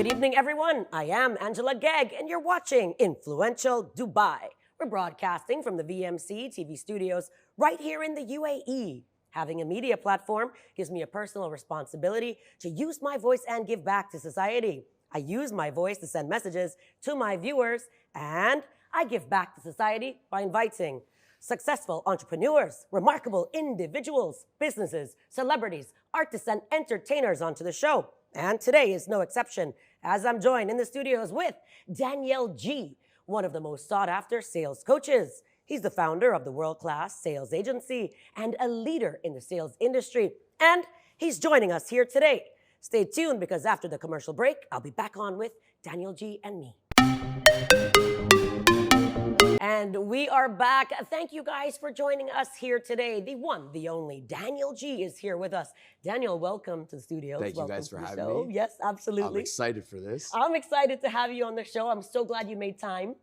Good evening, everyone. I am Angela Gegg, and you're watching Influential Dubai. We're broadcasting from the VMC TV studios right here in the UAE. Having a media platform gives me a personal responsibility to use my voice and give back to society. I use my voice to send messages to my viewers, and I give back to society by inviting successful entrepreneurs, remarkable individuals, businesses, celebrities, artists, and entertainers onto the show. And today is no exception, as I'm joined in the studios with Daniel G., one of the most sought-after sales coaches. He's the founder of the world-class sales agency and a leader in the sales industry. And he's joining us here today. Stay tuned because after the commercial break, I'll be back on with Daniel G. and me. And we are back. Thank you guys for joining us here today. The one, the only Daniel G is here with us. Daniel, welcome to the studios. Thank you guys for having me. Yes, absolutely. I'm excited for this. I'm excited to have you on the show. I'm so glad you made time.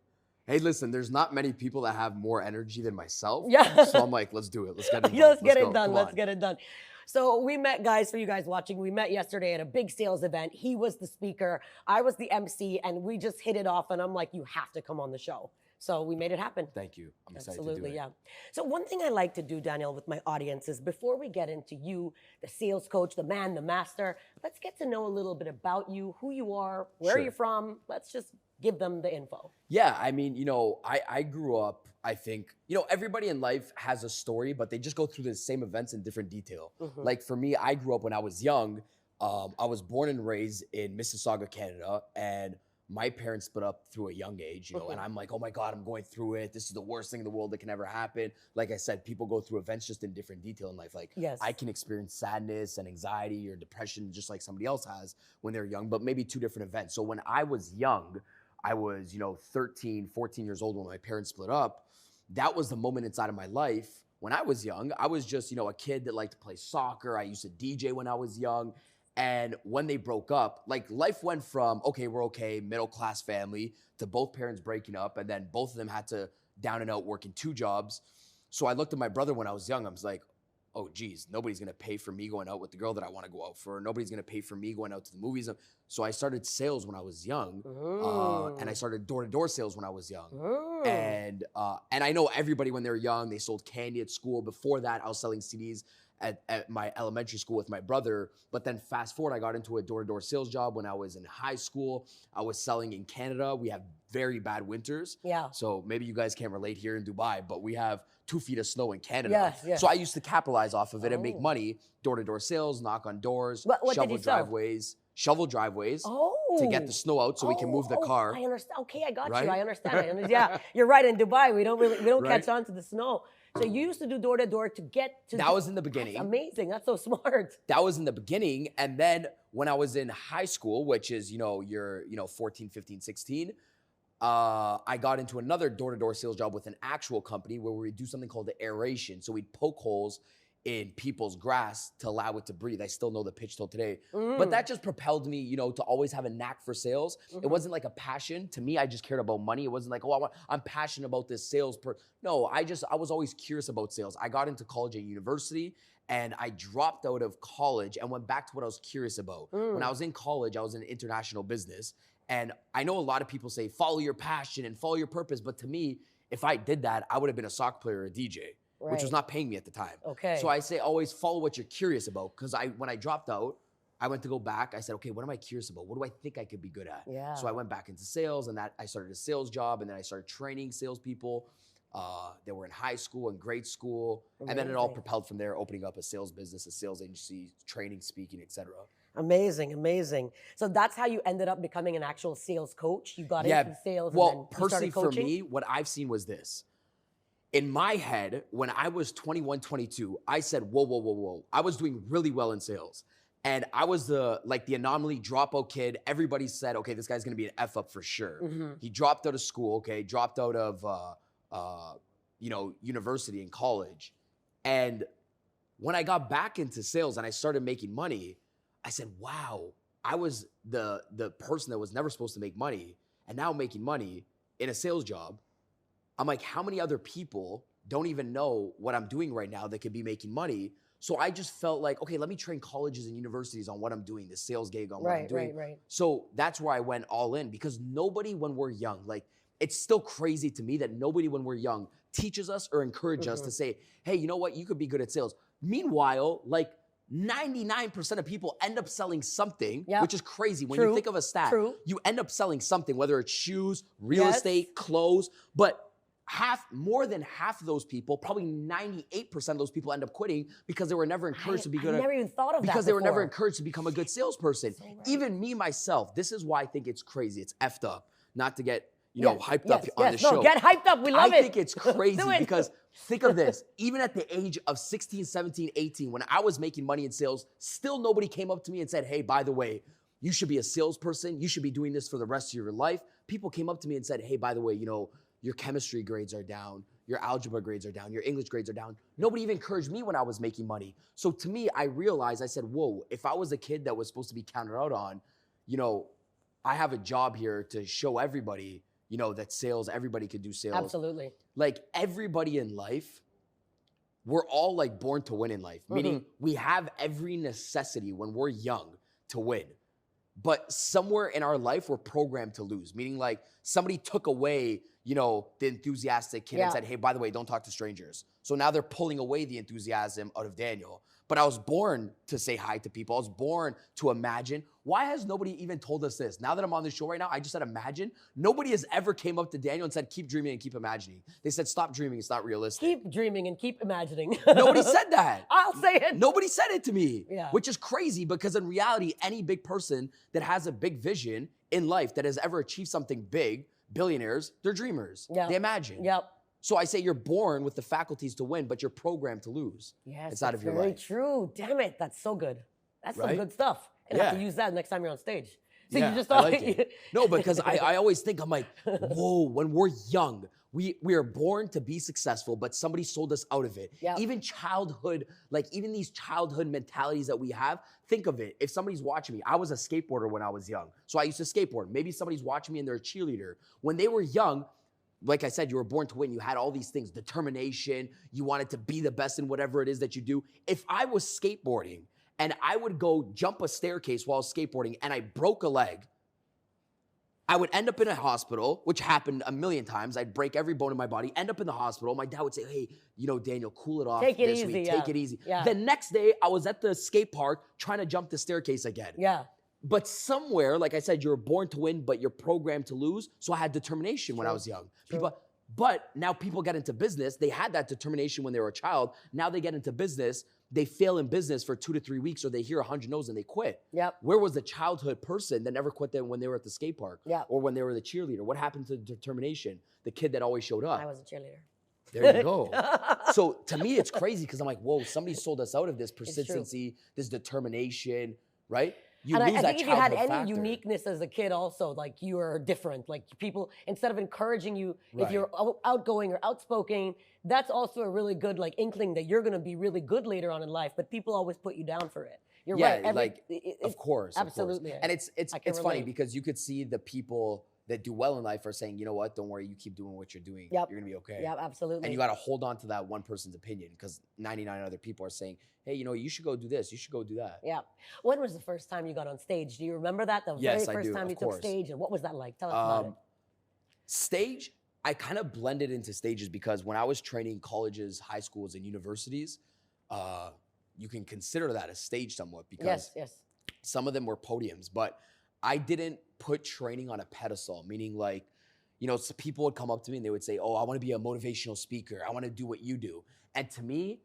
Hey, listen, there's not many people that have more energy than myself. Yeah. So I'm like, let's do it. Let's get it done. Let's get it done. Let's get it done. So we met, guys, for you guys watching, we met yesterday at a big sales event. He was the speaker. I was the MC, and we just hit it off. And I'm like, you have to come on the show. So we made it happen. Thank you. I'm excited Absolutely, to do it. yeah. So one thing I like to do, Daniel, with my audience is before we get into you, the sales coach, the man, the master, let's get to know a little bit about you, who you are, where Sure. you're from. Let's just give them the info. Yeah, I mean, I grew up, I think, everybody in life has a story, but they just go through the same events in different detail. Mhm. Like for me, I grew up when I was young. I was born and raised in Mississauga, Canada, and my parents split up through a young age, and I'm like, oh my God, I'm going through it. This is the worst thing in the world that can ever happen. Like I said, people go through events just in different detail in life. Like Yes. I can experience sadness and anxiety or depression just like somebody else has when they're young, but maybe two different events. So when I was young, I was, 13, 14 years old when my parents split up. That was the moment inside of my life. When I was young, I was just, a kid that liked to play soccer. I used to DJ when I was young. And when they broke up, like life went from, okay, we're okay, middle class family, to both parents breaking up. And then both of them had to down and out working two jobs. So I looked at my brother when I was young. I was like, oh, geez, nobody's going to pay for me going out with the girl that I want to go out for. Nobody's going to pay for me going out to the movies. So I started sales when I was young. And I started door-to-door sales when I was young. And I know everybody when they're young, they sold candy at school. Before that, I was selling CDs at my elementary school with my brother. But then fast forward, I got into a door-to-door sales job when I was in high school. I was selling in Canada. We have very bad winters. Yeah. So maybe you guys can't relate here in Dubai, but we have 2 feet of snow in Canada. Yes. So I used to capitalize off of it and make money. Door-to-door sales, knock on doors, What did shovel you sell? driveways to get the snow out so we can move the car. I understand. Okay, I got you. Right? I understand. Yeah, you're right. In Dubai, we don't Right? catch on to the snow. So you used to do door to door to get to. That was in the beginning. That's amazing. That's so smart. That was in the beginning. And then when I was in high school, which is, you're 14, 15, 16, I got into another door-to-door sales job with an actual company where we would do something called the aeration. So we'd poke holes in people's grass to allow it to breathe. I still know the pitch till today. But that just propelled me, to always have a knack for sales. It wasn't like a passion. To me, I just cared about money. It wasn't like, I'm passionate about this sales. No, I was always curious about sales. I got into college and university, and I dropped out of college and went back to what I was curious about. When I was in college, I was in international business. And I know a lot of people say, follow your passion and follow your purpose. But to me, if I did that, I would have been a soccer player or a DJ. Which was not paying me at the time. Okay. So I say always follow what you're curious about. Because when I dropped out, I went to go back. I said, okay, what am I curious about? What do I think I could be good at? Yeah. So I went back into sales, and I started a sales job, and then I started training salespeople that were in high school and grade school. And then it all propelled from there, opening up a sales business, a sales agency, training, speaking, etc. Amazing. So that's how you ended up becoming an actual sales coach. You got into sales. Well, and then you personally started for coaching? me, what I've seen was this. In my head, when I was 21, 22, I said, whoa. I was doing really well in sales. And I was the anomaly dropout kid. Everybody said, okay, this guy's gonna be an F up for sure. He dropped out of school, dropped out of university and college. And when I got back into sales and I started making money, I said, wow, I was the person that was never supposed to make money, and now making money in a sales job. I'm like, how many other people don't even know what I'm doing right now that could be making money? So I just felt like, okay, let me train colleges and universities on what I'm doing, this sales gig on what I'm Right, doing. right. So that's where I went all in, because nobody when we're young, like it's still crazy to me that nobody when we're young teaches us or encourages us to say, hey, you know what? You could be good at sales. Meanwhile, like 99% of people end up selling something, Yep. which is crazy. When True. you think of a stat, True. you end up selling something, whether it's shoes, real Yes. estate, clothes, but more than half of those people, probably 98% of those people end up quitting because they were never encouraged to be good I at, never even thought of that because they were never before. encouraged to become a good salesperson. So right. Even me, myself, this is why I think it's crazy. It's effed up. Not to get, hyped up yes, on yes. the show. No, get hyped up. We love it. I think it's crazy Do it. because think of this. Even at the age of 16, 17, 18, when I was making money in sales, still nobody came up to me and said, hey, by the way, you should be a salesperson. You should be doing this for the rest of your life. People came up to me and said, hey, by the way, your chemistry grades are down. Your algebra grades are down. Your English grades are down. Nobody even encouraged me when I was making money. So to me, I realized, I said, whoa, if I was a kid that was supposed to be counted out on, I have a job here to show everybody, that sales, everybody can do sales. Absolutely. Like everybody in life, we're all like born to win in life, meaning we have every necessity when we're young to win. But somewhere in our life, we're programmed to lose, meaning like somebody took away, the enthusiastic kid and said, hey, by the way, don't talk to strangers. So now they're pulling away the enthusiasm out of Daniel. But I was born to say hi to people. I was born to imagine. Why has nobody even told us this? Now that I'm on the show right now, I just said imagine. Nobody has ever came up to Daniel and said, keep dreaming and keep imagining. They said, stop dreaming. It's not realistic. Keep dreaming and keep imagining. Nobody said that. I'll say it. Nobody said it to me, Yeah. which is crazy because in reality, any big person that has a big vision in life that has ever achieved something big, billionaires, they're dreamers. Yep. They imagine. Yep. So I say you're born with the faculties to win, but you're programmed to lose. Yes, it's out of your very life. true. Damn it, that's so good. That's some Right? good stuff. And I have to Yeah. use that next time you're on stage. So Yeah, you just I thought like it. No, because I always think, I'm like, whoa, when we're young, we are born to be successful, but somebody sold us out of it. Yep. Even childhood, like even these childhood mentalities that we have, think of it. If somebody's watching me, I was a skateboarder when I was young. So I used to skateboard. Maybe somebody's watching me and they're a cheerleader. When they were young, like I said, you were born to win. You had all these things, determination. You wanted to be the best in whatever it is that you do. If I was skateboarding and I would go jump a staircase while skateboarding and I broke a leg, I would end up in a hospital, which happened a million times. I'd break every bone in my body, end up in the hospital. My dad would say, hey, Daniel, cool it off Take it this easy, week. yeah. Take it easy. Yeah. The next day, I was at the skate park trying to jump the staircase again. Yeah. But somewhere, like I said, you're born to win, but you're programmed to lose. So I had determination when I True. was young. True. But now people get into business. They had that determination when they were a child. Now they get into business. They fail in business for 2 to 3 weeks, or they hear 100 no's and they quit. Yep. Where was the childhood person that never quit them when they were at the skate park? Yeah. Or when they were the cheerleader? What happened to determination? The kid that always showed up. I was a cheerleader. There you go. So to me, it's crazy because I'm like, whoa, somebody sold us out of this true. persistency, this determination, right? You And lose I that think if you had childhood any factor. uniqueness as a kid also, like you were different. Like people, instead of encouraging you, if Right. you're outgoing or outspoken, that's also a really good like inkling that you're going to be really good later on in life, but people always put you down for it. You're right. Of course. absolutely. And it's I can funny relate. because you could see the people that do well in life are saying, you know what, don't worry, you keep doing what you're doing. Yep. You're gonna be okay. Yeah, absolutely. And you got to hold on to that one person's opinion because 99 other people are saying, hey, you should go do this. You should go do that. Yeah. When was the first time you got on stage? Do you remember that? The Yes, I very first do, time of you course. took stage, and what was that like? Tell us about it. Stage, I kind of blended into stages because when I was training colleges, high schools, and universities, you can consider that a stage somewhat because Yes. some of them were podiums, but I didn't put training on a pedestal, meaning like, so people would come up to me and they would say, oh, I want to be a motivational speaker. I want to do what you do. And to me,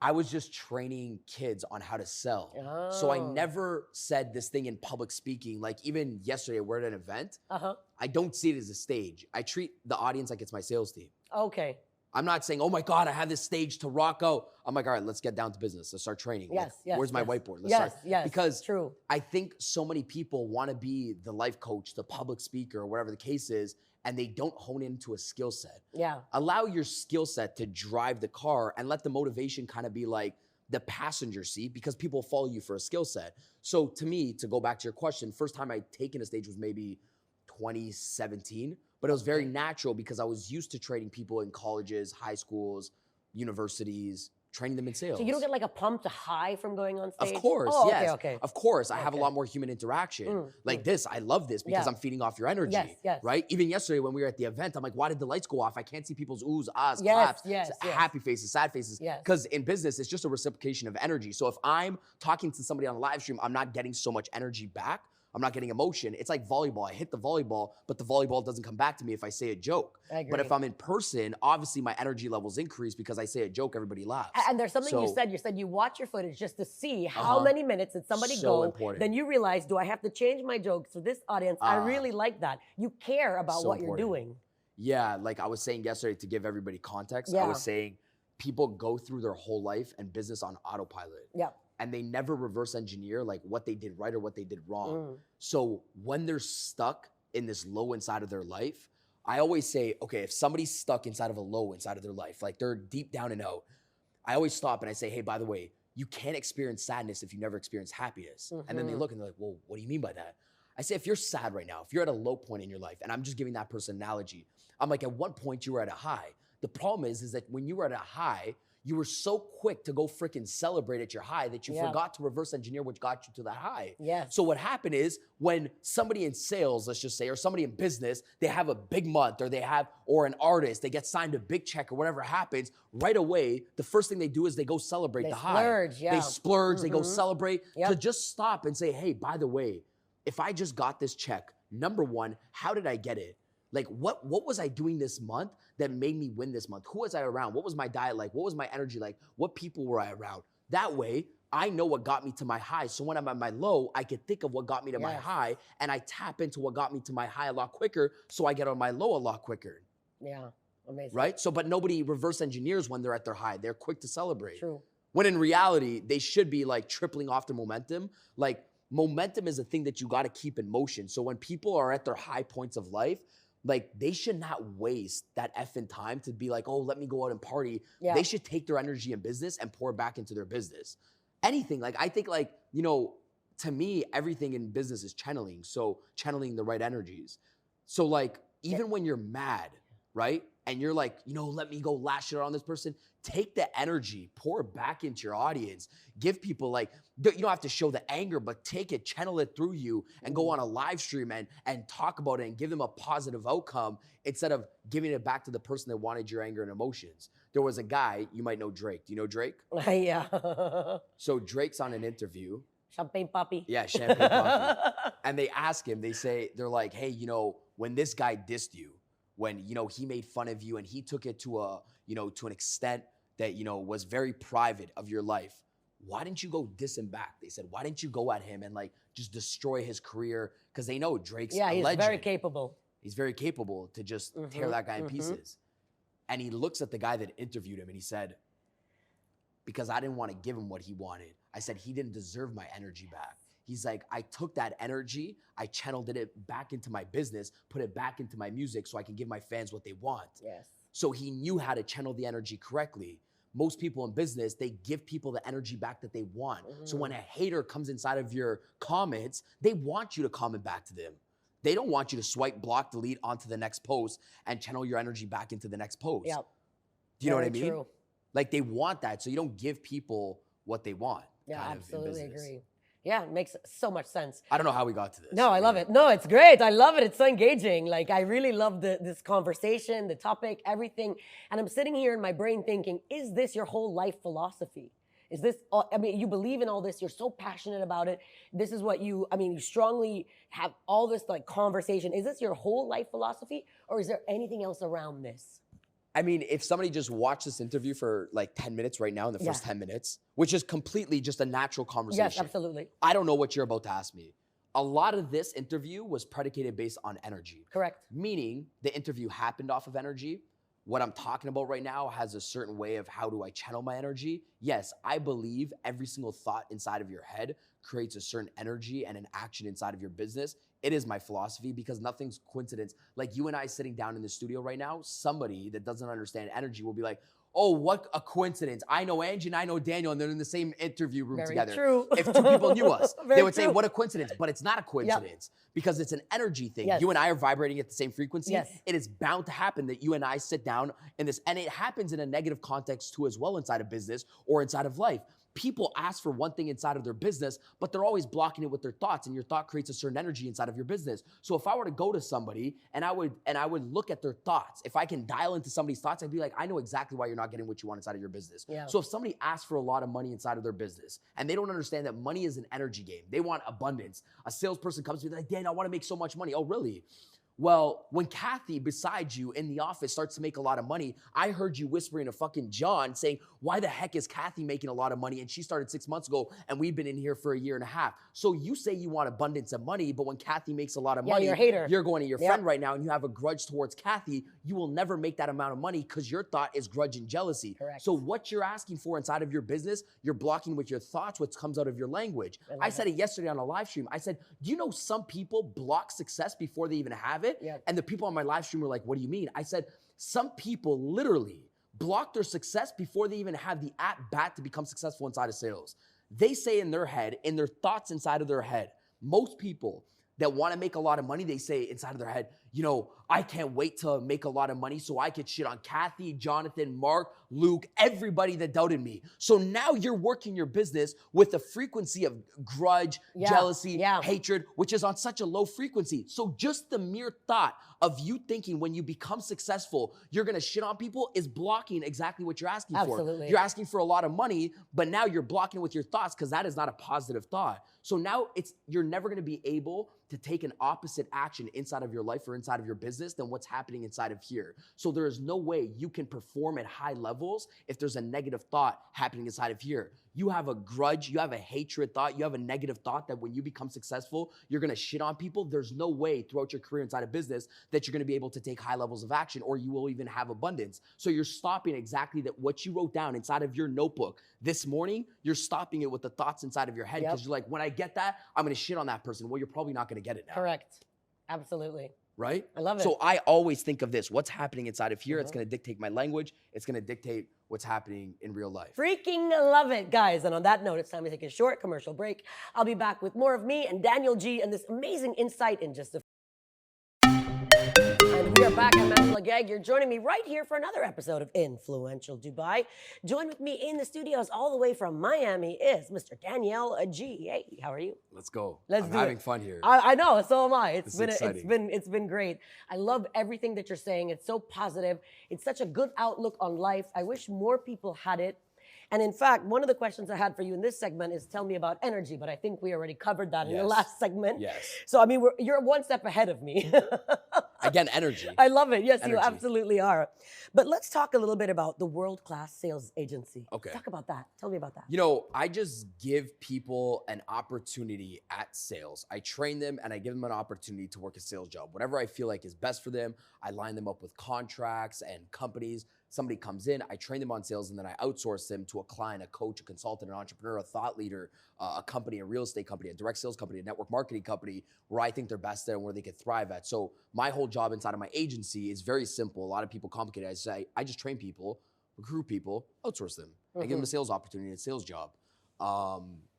I was just training kids on how to sell. So I Oh. never said this thing in public speaking. Like even yesterday, we're at an event. Uh-huh. I don't see it as a stage. I treat the audience like it's my sales team. Okay. I'm not saying, oh my God, I have this stage to rock out. I'm like, all right, let's get down to business. Let's start training. Like, Yes. where's my yes. whiteboard? Let's Yes. start. Yes. Because true. I think so many people want to be the life coach, the public speaker, or whatever the case is, and they don't hone into a skill set. Yeah. Allow your skill set to drive the car and let the motivation kind of be like the passenger seat because people follow you for a skill set. So to me, to go back to your question, first time I'd taken a stage was maybe 2017, but it was very natural because I was used to training people in colleges, high schools, universities, training them in sales. So you don't get like a pump to high from going on stage? Of course, Oh, yes. okay. Of course, I have a Okay. lot more human interaction. Like mm. this, I love this because Yeah. I'm feeding off your energy, Yes. right? Even yesterday when we were at the event, I'm like, why did the lights go off? I can't see people's oohs, ahs, Yes, claps, yes. happy faces, sad faces. Yes. Because in business, it's just a reciprocation of energy. So if I'm talking to somebody on a live stream, I'm not getting so much energy back. I'm not getting emotion. It's like volleyball. I hit the volleyball, but the volleyball doesn't come back to me if I say a joke. I agree. But if I'm in person, obviously my energy levels increase because I say a joke, everybody laughs. And there's something you So- said. You said you watch your footage just to see how Uh-huh. many minutes did somebody So go. important. Then you realize, do I have to change my jokes for this audience? I really like that. You care about So what you're important. doing. Yeah, like I was saying yesterday, to give everybody context, I Yeah. was saying people go through their whole life and business on autopilot. Yeah. And they never reverse engineer like what they did right or what they did wrong. Mm. So when they're stuck in this low inside of their life, I always say, okay, if somebody's stuck inside of a low inside of their life, like they're deep down and out, I always stop and I say, hey, by the way, you can't experience sadness if you never experience happiness. And then they Mhm. look and they're like, well, what do you mean by that? I say, if you're sad right now, if you're at a low point in your life, and I'm just giving that person an analogy, I'm like, at one point you were at a high. The problem is that when you were at a high, you were so quick to go freaking celebrate at your high that you Yeah. forgot to reverse engineer what got you to that high. Yes. So what happened is when somebody in sales, let's just say, or somebody in business, they have a big month or an artist, they get signed a big check or whatever happens, right away, the first thing they do is they go celebrate They the high. splurge, yeah. They splurge, they go Mhm. celebrate. Yep. To just stop and say, hey, by the way, if I just got this check, number one, how did I get it? Like what was I doing this month that made me win this month? Who was I around? What was my diet like? What was my energy like? What people were I around? That way, I know what got me to my high. So when I'm at my low, I can think of what got me to my Yes. high and I tap into what got me to my high a lot quicker so I get on my low a lot quicker, Yeah. Amazing. right? So, but nobody reverse engineers when they're at their high. They're quick to celebrate. True. When in reality, they should be like tripling off the momentum. Like momentum is a thing that you got to keep in motion. So when people are at their high points of life, like they should not waste that effing time to be like, oh, let me go out and party. Yeah. They should take their energy in business and pour it back into their business. Anything, like I think like, you know, to me, everything in business is channeling. So channeling the right energies. So like, even when you're mad, right? And you're like, you know, let me go lash it on this person. Take the energy, pour it back into your audience. Give people like, you don't have to show the anger, but take it, channel it through you and go on a live stream and talk about it and give them a positive outcome instead of giving it back to the person that wanted your anger and emotions. There was a guy, you might know Drake. Do you know Drake? Yeah. So Drake's on an interview. Champagne Papi. Yeah, champagne coffee. And they ask him, they're like, hey, you know, when this guy dissed you, when, you know, he made fun of you and he took it to to an extent that, you know, was very private of your life, why didn't you go diss him back? They said, why didn't you go at him and like just destroy his career? Because they know Drake's Yeah, a he's legend. very capable. He's very capable to just tear Mhm, that guy in mhm. pieces. And he looks at the guy that interviewed him and he said, because I didn't want to give him what he wanted. I said he didn't deserve my energy back. He's like, I took that energy, I channeled it back into my business, put it back into my music so I can give my fans what they want. Yes. So he knew how to channel the energy correctly. Most people in business, they give people the energy back that they want. So when a hater comes inside of your comments, they want you to comment back to them. They don't want you to swipe, block, delete onto the next post and channel your energy back into the next post. Yep. Do you know what I Very mean? true. Like they want that. So you don't give people what they want. Yeah, kind of, in absolutely business. agree. Yeah, it makes so much sense. I don't know how we got to this. No, I love it. No, it's great. I love it. It's so engaging. Like, I really love this conversation, the topic, everything. And I'm sitting here in my brain thinking, is this your whole life philosophy? Is this, I mean, you believe in all this. You're so passionate about it. This is what you strongly have all this like conversation. Is this your whole life philosophy? Or is there anything else around this? I mean, if somebody just watched this interview for like 10 minutes right now in the first Yeah. 10 minutes, which is completely just a natural conversation. Yes, absolutely. I don't know what you're about to ask me. A lot of this interview was predicated based on energy, Correct. meaning the interview happened off of energy. What I'm talking about right now has a certain way of how do I channel my energy. Yes, I believe every single thought inside of your head creates a certain energy and an action inside of your business. It is my philosophy because nothing's coincidence. Like you and I sitting down in the studio right now, somebody that doesn't understand energy will be like, oh, what a coincidence. I know Angie and I know Daniel, and they're in the same interview room Very together. true. If two people knew us, Very they would say, true. what a coincidence. But it's not a coincidence because it's an energy thing. Yes. You and I are vibrating at the same frequency. Yes. It is bound to happen that you and I sit down in this, and it happens in a negative context too as well inside of business or inside of life. People ask for one thing inside of their business, but they're always blocking it with their thoughts, and your thought creates a certain energy inside of your business. So if I were to go to somebody and I would look at their thoughts, if I can dial into somebody's thoughts, I'd be like, I know exactly why you're not getting what you want inside of your business. Yeah. So if somebody asks for a lot of money inside of their business and they don't understand that money is an energy game, they want abundance. A salesperson comes to me like, Dan, I want to make so much money. Oh, really? Well, when Kathy beside you in the office starts to make a lot of money, I heard you whispering to fucking John saying, why the heck is Kathy making a lot of money? And she started 6 months ago and we've been in here for a year and a half. So you say you want abundance of money, but when Kathy makes a lot of money, you're a hater. you're going to your friend right now and you have a grudge towards Kathy, you will never make that amount of money because your thought is grudge and jealousy. Correct. So what you're asking for inside of your business, you're blocking with your thoughts, what comes out of your language. I said it yesterday on a live stream. I said, do you know some people block success before they even have it? Yeah. And the people on my live stream were like, what do you mean? I said, some people literally block their success before they even have the at-bat to become successful inside of sales. They say in their head, in their thoughts inside of their head, most people that want to make a lot of money, they say inside of their head, you know, I can't wait to make a lot of money so I could shit on Kathy, Jonathan, Mark, Luke, everybody that doubted me. So now you're working your business with a frequency of grudge, jealousy, hatred, which is on such a low frequency. So just the mere thought of you thinking when you become successful, you're going to shit on people is blocking exactly what you're asking for. You're asking for a lot of money, but now you're blocking it with your thoughts because that is not a positive thought. So now you're never going to be able to take an opposite action inside of your life or inside of your business than what's happening inside of here. So there is no way you can perform at high levels if there's a negative thought happening inside of here. You have a grudge, you have a hatred thought, you have a negative thought that when you become successful, you're gonna shit on people. There's no way throughout your career inside of business that you're gonna be able to take high levels of action or you will even have abundance. So you're stopping exactly that what you wrote down inside of your notebook this morning, you're stopping it with the thoughts inside of your head because you're like, when I get that, I'm gonna shit on that person. Well, you're probably not gonna get it now. Correct. Absolutely. Right? I love it. So I always think of this. What's happening inside of here? It's going to dictate my language. It's going to dictate what's happening in real life. Freaking love it, guys. And on that note, it's time to take a short commercial break. I'll be back with more of me and Daniel G and this amazing insight in just a And we are back. I'm Angela Gag. You're joining me right here for another episode of Influential Dubai. Join with me in the studios all the way from Miami is Mr. Daniel G. Hey, how are you? Let's go. I'm having fun here. I know, so am I. It's been great. I love everything that you're saying. It's so positive. It's such a good outlook on life. I wish more people had it. And in fact, one of the questions I had for you in this segment is tell me about energy, but I think we already covered that in the last segment. Yes. So, I mean, you're one step ahead of me. Again, energy. I love it. Yes, Energy. you absolutely are. But let's talk a little bit about the world-class sales agency. Okay. Talk about that. Tell me about that. You know, I just give people an opportunity at sales. I train them and I give them an opportunity to work a sales job. Whatever I feel like is best for them, I line them up with contracts and companies. Somebody comes in, I train them on sales, and then I outsource them to a client, a coach, a consultant, an entrepreneur, a thought leader, a company, a real estate company, a direct sales company, a network marketing company, where I think they're best there and where they could thrive at. So my whole job inside of my agency is very simple. A lot of people complicate it. I say, I just train people, recruit people, outsource them. I give them a sales opportunity, a sales job.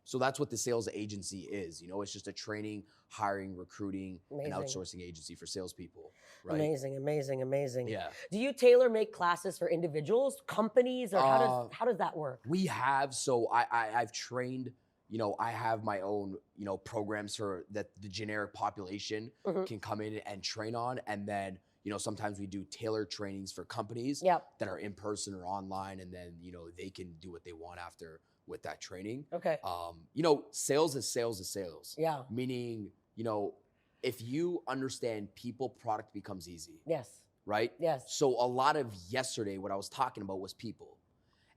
So that's what the sales agency is. You know, it's just a training, hiring, recruiting, and outsourcing agency for salespeople. Right? Amazing, amazing, amazing. Yeah. Do you tailor make classes for individuals, companies, or how does that work? We have. So I've trained. You know, I have my own, you know, programs for that the generic population can come in and train on, and then. You know, sometimes we do tailored trainings for companies that are in person or online, and then, you know, they can do what they want after with that training. Okay. You know, sales is sales is sales. Yeah. Meaning, you know, if you understand people, product becomes easy. Yes. Right? Yes. So a lot of yesterday, what I was talking about was people.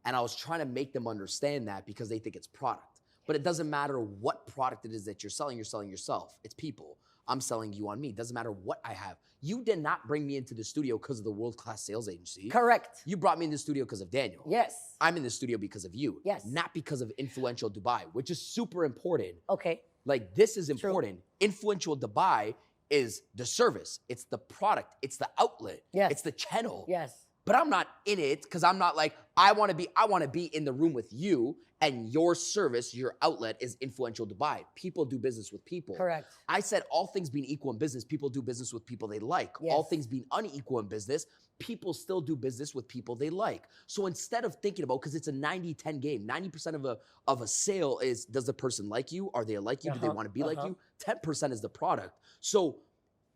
And I was trying to make them understand that because they think it's product. But it doesn't matter what product it is that you're selling yourself. It's people. I'm selling you on me. It doesn't matter what I have. You did not bring me into the studio because of the world-class sales agency. Correct. You brought me in the studio because of Daniel. Yes. I'm in the studio because of you. Yes. Not because of Influential Dubai, which is super important. Okay. Like, this is important. Influential Dubai is the service. It's the product. It's the outlet. Yes. It's the channel. Yes. but I'm not in it because I'm not like, I want to be in the room with you, and your service, your outlet is Influential Dubai. People do business with people. Correct. I said all things being equal in business, people do business with people they like. Yes. All things being unequal in business, people still do business with people they like. So instead of thinking about, because it's a 90-10 game, 90% of a sale is, does the person like you? Are they like you? Do they want to be like you? 10% is the product. So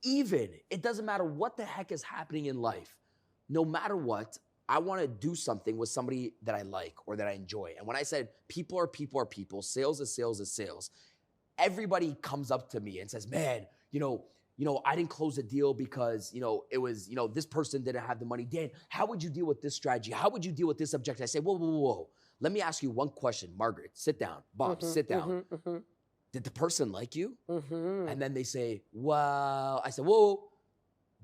even, it doesn't matter what the heck is happening in life, no matter what, I want to do something with somebody that I like or that I enjoy. And when I said people are people are people, sales is sales is sales, everybody comes up to me and says, man, I didn't close a deal because, it was, this person didn't have the money. Dan, how would you deal with this strategy? How would you deal with this objective? I say, whoa. Let me ask you one question. Margaret, sit down. Bob, sit down. Did the person like you? And then they say, well, I said, whoa,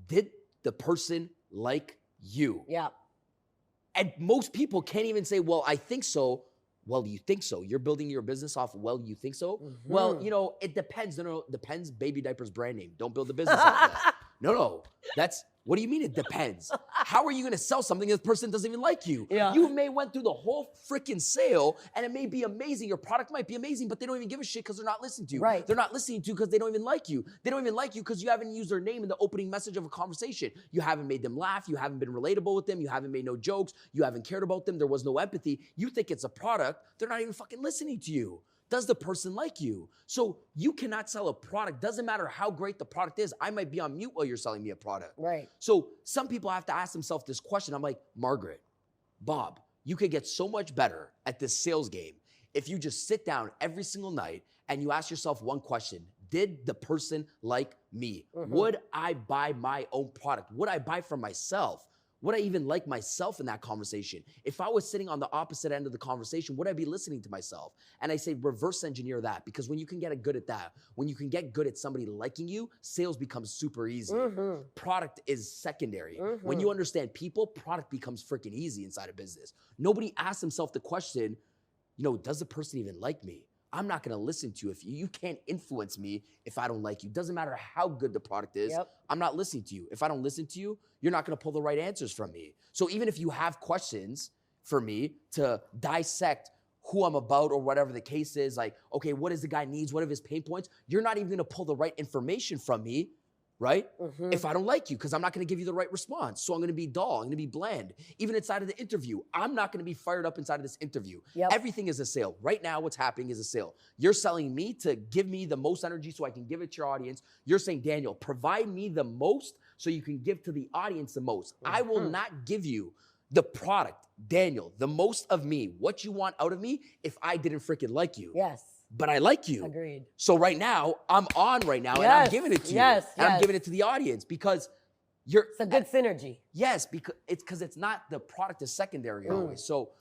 did the person like you? Yeah. And most people can't even say, well, I think so. Well, you think so? You're building your business off, well, you think so? Well, it depends. No, depends. Baby diapers brand name. Don't build a business off that. No. What do you mean it depends? How are you going to sell something if the person doesn't even like you? Yeah. You may went through the whole freaking sale and it may be amazing. Your product might be amazing, but they don't even give a shit because they're not listening to you. Right. They're not listening to you because they don't even like you. They don't even like you because you haven't used their name in the opening message of a conversation. You haven't made them laugh. You haven't been relatable with them. You haven't made no jokes. You haven't cared about them. There was no empathy. You think it's a product. They're not even fucking listening to you. Does the person like you? So you cannot sell a product. Doesn't matter how great the product is. I might be on mute while you're selling me a product. Right. So some people have to ask themselves this question. I'm like, Margaret, Bob, you could get so much better at this sales game if you just sit down every single night and you ask yourself one question. Did the person like me? Would I buy my own product? Would I buy from myself? Would I even like myself in that conversation? If I was sitting on the opposite end of the conversation, would I be listening to myself? And I say reverse engineer that, because when you can get good at that, when you can get good at somebody liking you, sales becomes super easy. Product is secondary. When you understand people, product becomes freaking easy inside a business. Nobody asks himself the question, does the person even like me? I'm not going to listen to you. If you can't influence me if I don't like you. Doesn't matter how good the product is. I'm not listening to you. If I don't listen to you, you're not going to pull the right answers from me. So even if you have questions for me to dissect who I'm about or whatever the case is, like, okay, what is the guy needs? What are his pain points? You're not even going to pull the right information from me, right? If I don't like you, because I'm not going to give you the right response. So I'm going to be dull. I'm going to be bland. Even inside of the interview, I'm not going to be fired up inside of this interview. Everything is a sale. Right now, what's happening is a sale. You're selling me to give me the most energy so I can give it to your audience. You're saying, Daniel, provide me the most so you can give to the audience the most. I will not give you the product, Daniel, the most of me, what you want out of me, if I didn't freaking like you. Yes. But I like you. Agreed. So right now, I'm on right now, and I'm giving it to you. And I'm giving it to the audience because it's a good synergy. Yes, because it's not, the product is secondary always. So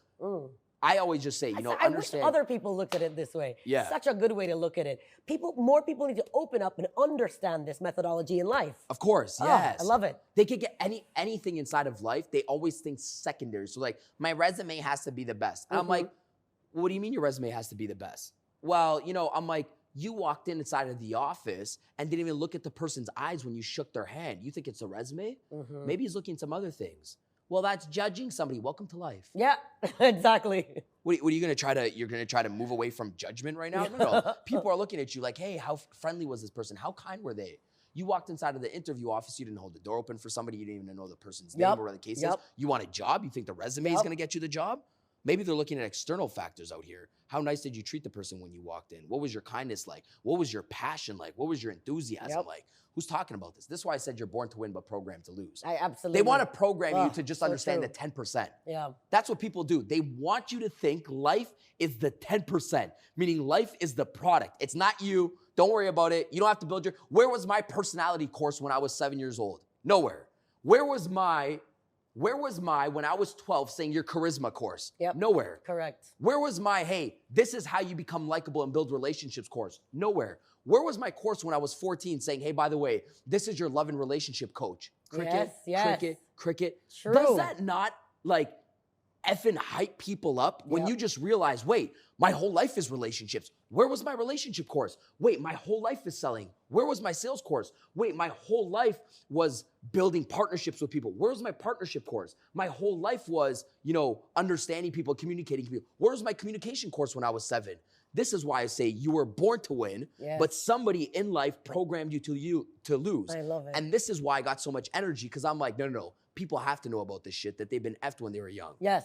I always just say, I wish other people looked at it this way. Yeah. Such a good way to look at it. More people need to open up and understand this methodology in life. Of course, yes. I love it. They could get anything inside of life. They always think secondary. So like, my resume has to be the best. And I'm like, what do you mean your resume has to be the best? Well, I'm like, you walked inside of the office and didn't even look at the person's eyes when you shook their hand. You think it's a resume? Maybe he's looking at some other things. Well, that's judging somebody. Welcome to life. Yeah, exactly. What are you going to try to, you're going to try to move away from judgment right now? No. People are looking at you like, hey, how friendly was this person? How kind were they? You walked inside of the interview office. You didn't hold the door open for somebody. You didn't even know the person's name or whatever the case is. You want a job? You think the resume is going to get you the job? Maybe they're looking at external factors out here. How nice did you treat the person when you walked in? What was your kindness like? What was your passion like? What was your enthusiasm like? Who's talking about this? This is why I said you're born to win, but programmed to lose. I absolutely. They want to program you to just understand the 10%. Yeah. That's what people do. They want you to think life is the 10%, meaning life is the product. It's not you. Don't worry about it. You don't have to build where was my personality course when I was 7 years old? Nowhere. Where was my, when I was 12, saying your charisma course? Nowhere. Correct. Where was my, hey, this is how you become likable and build relationships course? Nowhere. Where was my course when I was 14 saying, hey, by the way, this is your love and relationship coach? Cricket, cricket. True. Does that not, like, effing hype people up when Yep. you just realize, wait, my whole life is relationships. Where was my relationship course? Wait, my whole life is selling. Where was my sales course? Wait, my whole life was building partnerships with people. Where was my partnership course? My whole life was, understanding people, communicating with people. Where was my communication course when I was 7? This is why I say you were born to win, Yes. but somebody in life programmed you to lose. I love it. And this is why I got so much energy, because I'm like, no. People have to know about this shit, that they've been effed when they were young, Yes.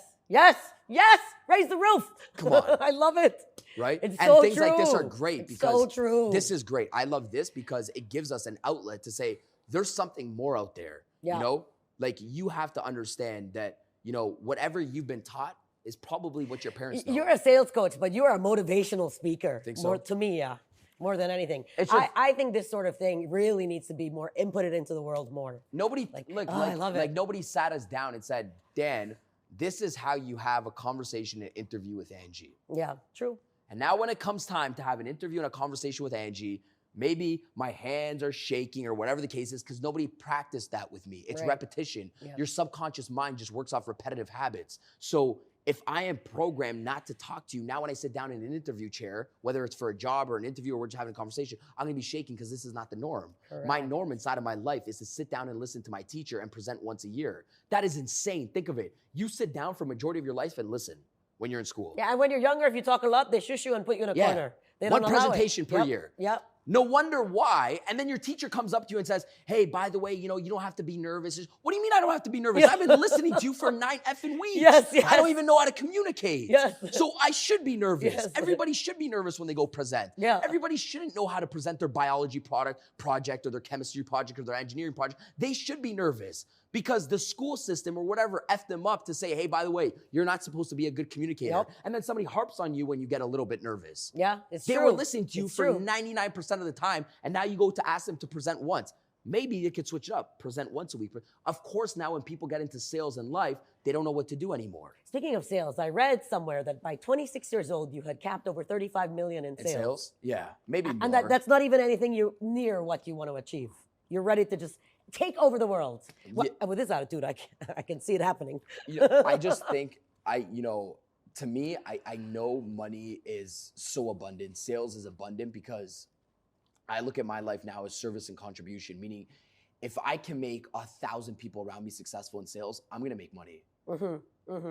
Raise the roof. Come on. I love it. right? It's and so things like this are true. great It's because so true. this is great. I love this because it gives us an outlet to say there's something more out there. Yeah. Like you have to understand that, whatever you've been taught is probably what your parents know. You're a sales coach, but you're a motivational speaker. Think so? More to me, yeah. More than anything. It's just- I think this sort of thing really needs to be more inputted into the world more. Nobody, I love it. nobody sat us down and said, Dan, this is how you have a conversation and interview with Angie. Yeah, true. And now when it comes time to have an interview and a conversation with Angie, maybe my hands are shaking or whatever the case is because nobody practiced that with me. It's Right. repetition. Yeah. Your subconscious mind just works off repetitive habits. So if I am programmed not to talk to you, now when I sit down in an interview chair, whether it's for a job or an interview or we're just having a conversation, I'm gonna be shaking because this is not the norm. My Correct. norm inside of my life is to sit down and listen to my teacher and present once a year. That is insane. Think of it. You sit down for a majority of your life and listen when you're in school. Yeah, and when you're younger, if you talk a lot, they shush you and put you in a Yeah. corner. They One don't allow it. presentation per Yep, year. Yep. No wonder why. And then your teacher comes up to you and says, hey, by the way, you don't have to be nervous. What do you mean I don't have to be nervous? Yeah. I've been listening to you for 9 effing weeks. Yes, I don't yes. even know how to communicate. Yes. So I should be nervous. Yes. Everybody should be nervous when they go present. Yeah. Everybody shouldn't know how to present their biology project or their chemistry project or their engineering project. They should be nervous because the school system or whatever effed them up to say, hey, by the way, you're not supposed to be a good communicator. Yep. And then somebody harps on you when you get a little bit nervous. Yeah, it's They true. were listening to you It's for true. 99% of the time, and now you go to ask them to present once. Maybe you could switch it up, present once a week. But of course, now when people get into sales and life, they don't know what to do anymore. Speaking of sales, I read somewhere that by 26 years old, you had capped over 35 million in In sales. sales? Yeah, maybe more. And that's not even anything near what you want to achieve. You're ready to just take over the world. And with this attitude, I can see it happening. I just think, to me, I know money is so abundant. Sales is abundant because I look at my life now as service and contribution, meaning if I can make 1,000 people around me successful in sales, I'm going to make money.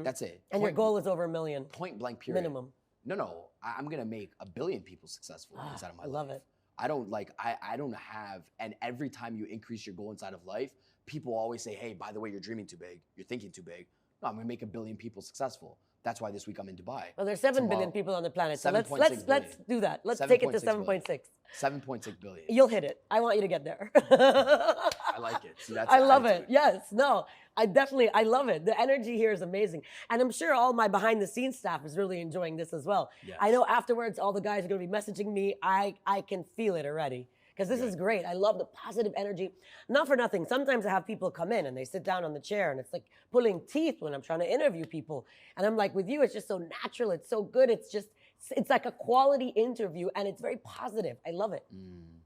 That's it. And your goal is over 1 million. Point blank period. Minimum. No, I'm gonna make 1 billion people successful inside of my I life. love it. I don't have, and every time you increase your goal inside of life, people always say, hey, by the way, you're dreaming too big, you're thinking too big. No, I'm gonna make 1 billion people successful. That's why this week I'm in Dubai. Well, there's 7 billion Tomorrow- people on the planet. So 7.6 let's billion. do that. Let's take it to 7.6 7.6. 7.6 billion. You'll hit it. I want you to get there. I like it. See, that's I the love it. attitude. Yes. No, I love it. The energy here is amazing. And I'm sure all my behind the scenes staff is really enjoying this as well. Yes. I know afterwards all the guys are going to be messaging me. I can feel it already. Because this is great. I love the positive energy. Not for nothing. Sometimes I have people come in and they sit down on the chair and it's like pulling teeth when I'm trying to interview people. And I'm like, with you, it's just so natural. It's so good. It's like a quality interview and it's very positive. I love it.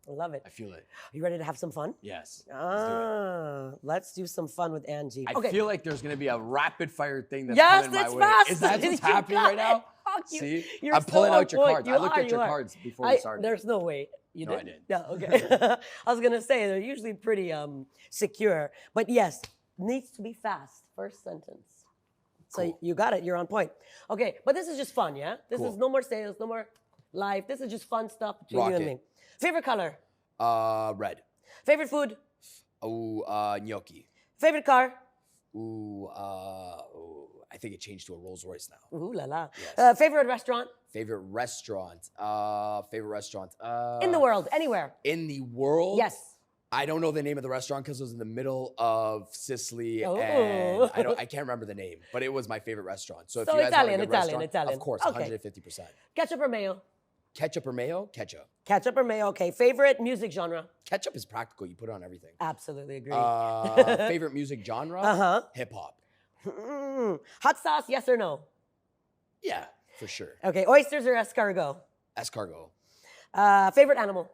I love it. I feel it. Are you ready to have some fun? Yes. Let's do it. Let's do some fun with Angie. I feel like there's gonna be a rapid fire thing that's Yes, coming my it's way. fast. Is that what's You happening got right now? it. Fuck you. See, You're I'm pulling so out your on cards. point. I looked at your You are. cards before we started. There's no way. You No, I did? didn't. Yeah, okay. I was gonna say they're usually pretty secure, but yes, needs to be fast. First sentence. So Cool. you got it. You're on point. Okay, but this is just fun, yeah. This Cool. is no more sales, no more life. This is just fun stuff between Rock you and it. me. Favorite color. Red. Favorite food. Gnocchi. Favorite car. I think it changed to a Rolls Royce now. Ooh la la. Yes. Favorite restaurant Favorite restaurant. in the world, anywhere. In the world? Yes. I don't know the name of the restaurant because it was in the middle of Sicily Oh. and I can't remember the name, but it was my favorite restaurant. So if So you guys Italian, want a good Italian, restaurant, Italian. of course, Okay. 150%. Ketchup or mayo. Ketchup or mayo? Ketchup. Ketchup or mayo. Okay. Favorite music genre. Ketchup is practical. You put it on everything. Absolutely agree. Favorite music genre? Uh-huh. Hip hop. Hot sauce, yes or no? Yeah, for sure. Okay, oysters or escargot? Escargot. Favorite animal?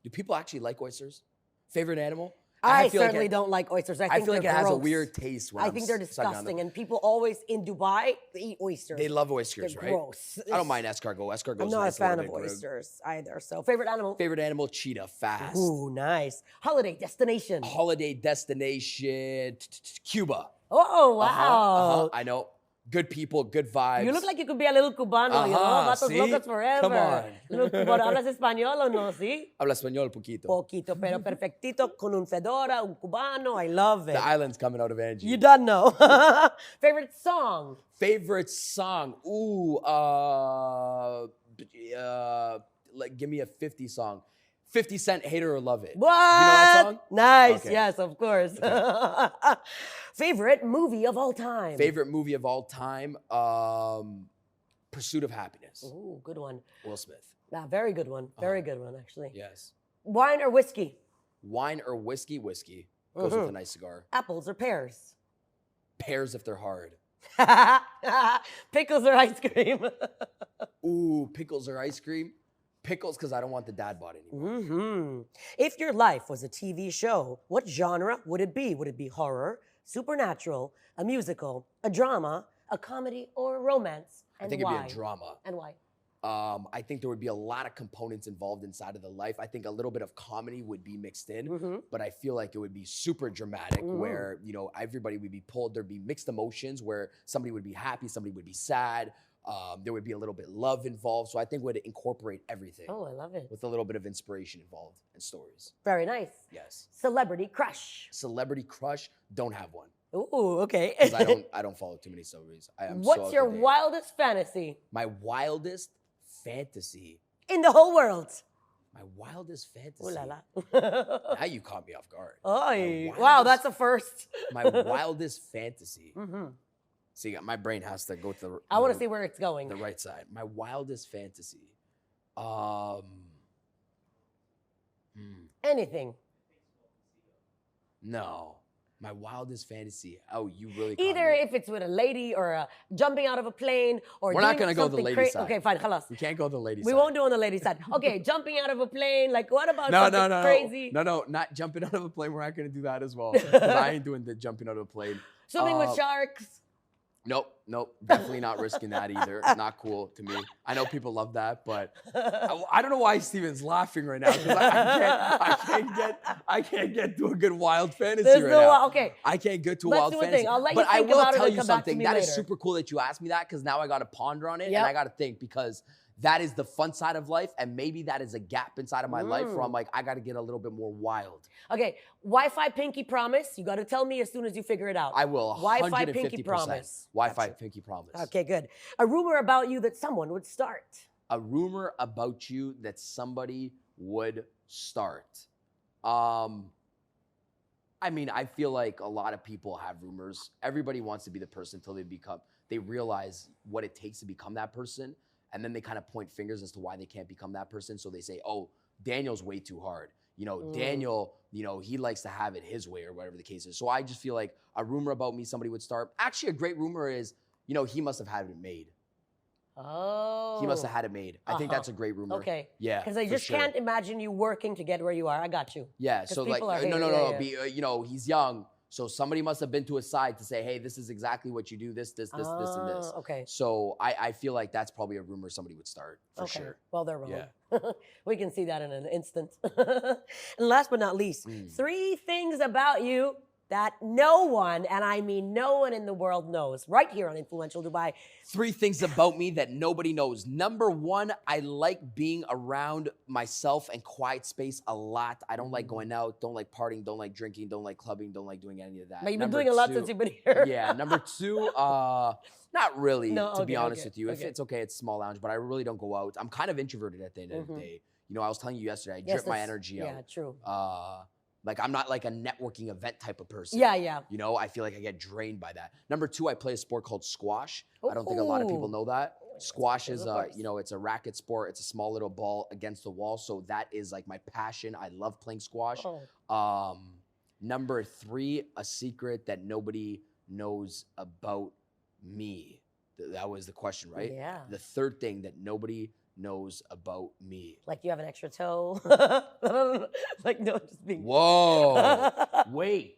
Do people actually like oysters? Favorite animal? I feel like certainly don't like oysters. I I think feel like it they're has a gross. weird taste when I I'm think they're sucking on them. disgusting, and people always in Dubai they eat oysters. They love oysters, They're right? gross. I don't mind escargot. Escargot's I'm not nice, a fan little of bit grilled. oysters either. So, favorite animal? Favorite animal, cheetah, fast. Ooh, nice. Holiday destination. Holiday destination, Cuba. Oh, wow. I know. Good people, good vibes. You look like you could be a little Cubano, you know? Gatos see? locos forever. Come on. Little Cubano. ¿Hablas español o no, sí? Habla español poquito. Poquito, pero perfectito, con un fedora, un Cubano. I love it. The island's coming out of Angie. You done know. Favorite song? Favorite song? Ooh, like give me a 50 song. 50 Cent, Hate It or Love It. What? You know that song? Nice. Okay. Yes, of course. Favorite movie of all time? Favorite movie of all time? Pursuit of Happiness. Ooh, good one. Will Smith. Very good one. Very good one, actually. Yes. Wine or whiskey? Wine or whiskey? Whiskey. Goes with a nice cigar. Apples or pears? Pears if they're hard. Pickles or ice cream? Ooh, pickles or ice cream? Pickles because I don't want the dad bod anymore. Mm-hmm. If your life was a TV show, what genre would it be? Would it be horror, supernatural, a musical, a drama, a comedy, or a romance? And I think why? it'd be a drama. And why? I think there would be a lot of components involved inside of the life. I think a little bit of comedy would be mixed in, but I feel like it would be super dramatic where, you know, everybody would be pulled. There'd be mixed emotions where somebody would be happy, somebody would be sad. There would be a little bit love involved. So I think would incorporate everything Oh, I love it. with a little bit of inspiration involved and stories. Very nice. Yes. Celebrity crush. Celebrity crush, don't have one. Ooh, okay. Because I don't follow too many celebrities. What's your wildest fantasy My wildest fantasy. in the whole world? My wildest fantasy. Ooh la la. Now you caught me off guard. Oy. My Wow, wildest- that's a first. My wildest fantasy. Mhm. See, my brain has to go to the. I want to see where it's going. the right side. My wildest fantasy. Anything. No. My wildest fantasy. Oh, you really. caught Either me. if it's with a lady or jumping out of a plane or We're not doing gonna go the something lady cra- side. Okay, fine, halas. We can't go the lady We side. won't do on the lady side. Okay, jumping out of a plane. Like, what about No, something no, no, crazy? no, not jumping out of a plane. We're not gonna do that as well. 'Cause I ain't doing the jumping out of a plane. Swimming with Uh, sharks. Nope, definitely not risking that either. Not cool to me. I know people love that, but I don't know why Steven's laughing right now because I can't get to a good wild fantasy There's right no. now. Okay. I can't get to a Let's wild do a fantasy. thing. I'll let you but I think will about it tell and you come back to something. me That is later. super cool that you asked me that because now I got to ponder on it Yep. and I got to think because that is the fun side of life and maybe that is a gap inside of my life where I'm like I got to get a little bit more wild. Okay. Wi-Fi pinky promise. You got to tell me as soon as you figure it out. I will. Wi-Fi 150%. pinky promise. Wi-Fi Gotcha. pinky promise. Okay, good. A rumor about you that someone would start. A rumor about you that somebody would start. I mean, I feel like a lot of people have rumors. Everybody wants to be the person until they realize what it takes to become that person. And then they kind of point fingers as to why they can't become that person. So they say, oh, Daniel's way too hard. You know, Daniel, you know, he likes to have it his way or whatever the case is. So I just feel like a rumor about me, somebody would start. Actually, a great rumor is, you know, he must have had it made. Oh. He must have had it made. I think Uh-huh. that's a great rumor. Okay. Yeah. Because I for just sure. can't imagine you working to get where you are. I got you. Yeah. 'Cause So like, people are no, hating, yeah. you know, he's young. So somebody must have been to his side to say, hey, this is exactly what you do, this, and this. Okay. So I feel like that's probably a rumor somebody would start for Okay. sure. Well, they're wrong. Yeah. We can see that in an instant. And last but not least, 3 things about you that no one, and I mean no one in the world knows, right here on Influential Dubai. 3 things about me that nobody knows. Number 1, I like being around myself and quiet space a lot. I don't like going out, don't like partying, don't like drinking, don't like clubbing, don't like doing any of that. But you've been Number doing a lot 2 since you've been here. Yeah, number 2, not really, No, to be okay, honest okay, with you. If okay. it's okay, it's small lounge, but I really don't go out. I'm kind of introverted at the end of the day. You know, I was telling you yesterday, I Yes, drip my that's- energy Yeah, out. true. Like I'm not like a networking event type of person. Yeah. You know, I feel like I get drained by that. Number 2, I play a sport called squash. I don't think a lot of people Ooh. know that. Squash is of course. you know, it's a racket sport. It's a small little ball against the wall. So that is like my passion. I love playing squash. Oh. Number 3, a secret that nobody knows about me. That was the question, right? Yeah. The third thing that nobody knows about me. Like you have an extra toe. Like no, just being. Whoa. Wait.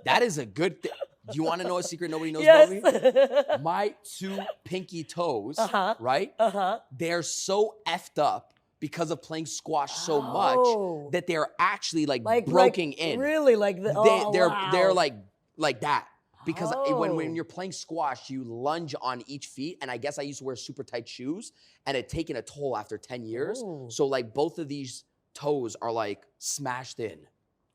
That is a good thing. Do you want to know a secret nobody knows about me? Yes. My two pinky toes, Uh-huh. right? They're so effed up because of playing squash so Oh. much that they're actually like broken in. Really, like the. They're like that. Because when Oh. you're playing squash, you lunge on each feet. And I guess I used to wear super tight shoes and it taken a toll after 10 years. Ooh. So like both of these toes are like smashed in.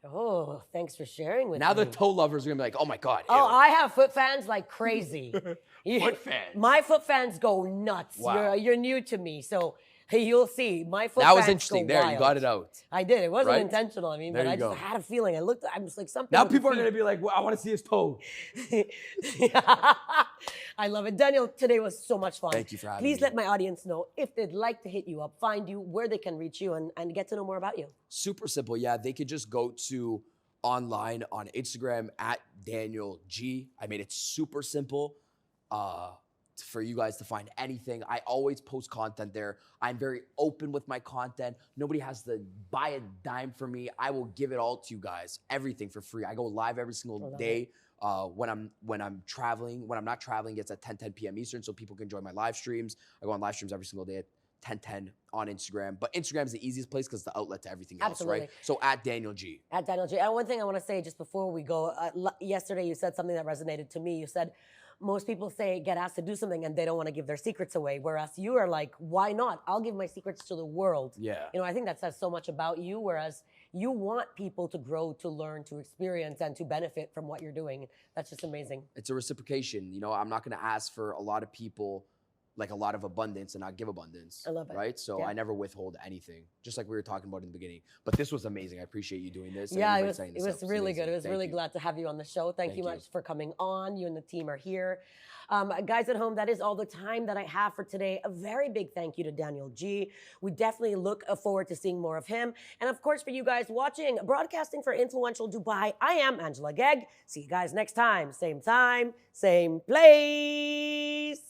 Oh, thanks for sharing with Now me. the toe lovers are gonna be like, oh my God. Oh, ew. I have foot fans like crazy. Foot fans? My foot fans go nuts. Wow. You're new to me, so you'll see. My foot That fans was interesting. go There, wild. you got it out. I did. It wasn't Right? intentional. I mean, There but you I just go. had a feeling. I was like something. Now with the people are feet. gonna be like, well, I want to see his toe. I love it. Daniel, today was so much fun. Thank you for having Please me. let my audience know if they'd like to hit you up, find you, where they can reach you, and get to know more about you. Super simple. Yeah, they could just go to online on Instagram at Daniel G. I mean, it's super simple for you guys to find anything. I always post content there. I'm very open with my content. Nobody has to buy a dime from me. I will give it all to you guys, everything for free. I go live every single day. When I'm traveling, when I'm not traveling, it's at 10 p.m. Eastern, so people can join my live streams. I go on live streams every single day at 10 on Instagram. But Instagram is the easiest place because it's the outlet to everything else, Absolutely. right? So at Daniel G. At Daniel G. And one thing I want to say just before we go, yesterday you said something that resonated to me. You said most people get asked to do something and they don't want to give their secrets away, whereas you are like, why not? I'll give my secrets to the world. Yeah. You know, I think that says so much about you, whereas you want people to grow, to learn, to experience, and to benefit from what you're doing. That's just amazing. It's a reciprocation. You know, I'm not going to ask for a lot of people, like a lot of abundance and not give abundance. I love it. Right? So Yeah. I never withhold anything, just like we were talking about in the beginning. But this was amazing. I appreciate you doing this. and Yeah, it everybody was setting it this was up. It's really good. amazing. It was Thank really you. glad to have you on the show. Thank you Thank you. much for coming on. You and the team are here. Guys at home, that is all the time that I have for today. A very big thank you to Daniel G. We definitely look forward to seeing more of him. And of course, for you guys watching, broadcasting for Influential Dubai, I am Angela Gegg. See you guys next time, same place.